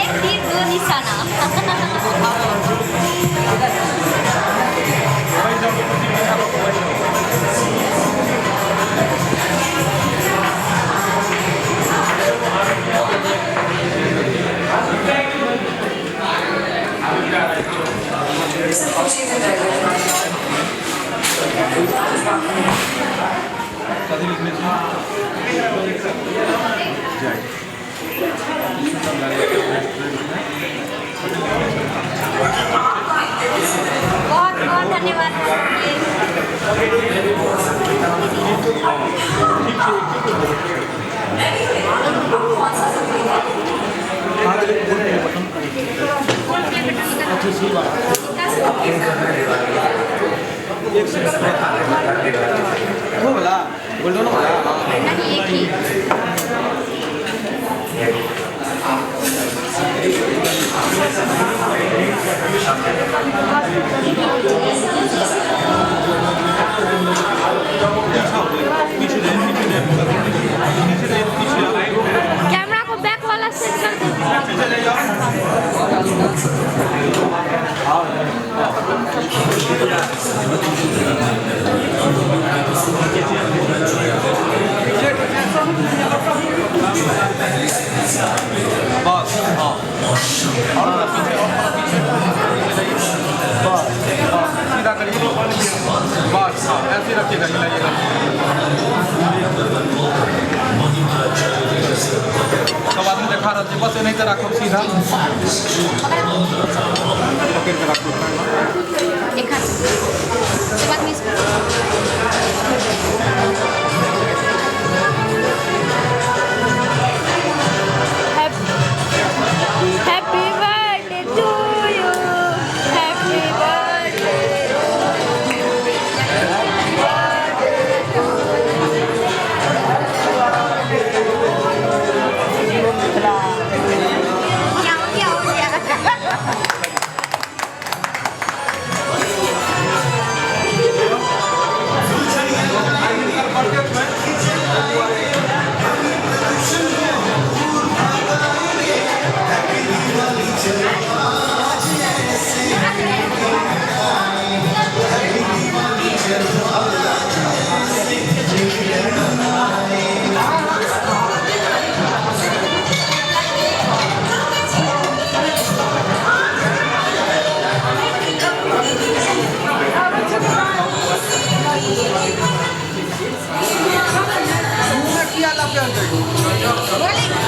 एक तीर दो निशाना। बहुत बहुत धन्यवाद। वो वाला गोल्डन वाला नहीं एक ही। कैमरा को बैक वाला सेट कर दो। बस हाँ और पीछे बस सीधा करिए बस हाँ ऐसे रखिएगा हिलाइएगा सब आदमी देखा रहे थे बस नहीं तो रखो सीधा पकड़ के रखो एक हाथ के बाद miss Happy birthday to you. Happy birthday. क्या लग गया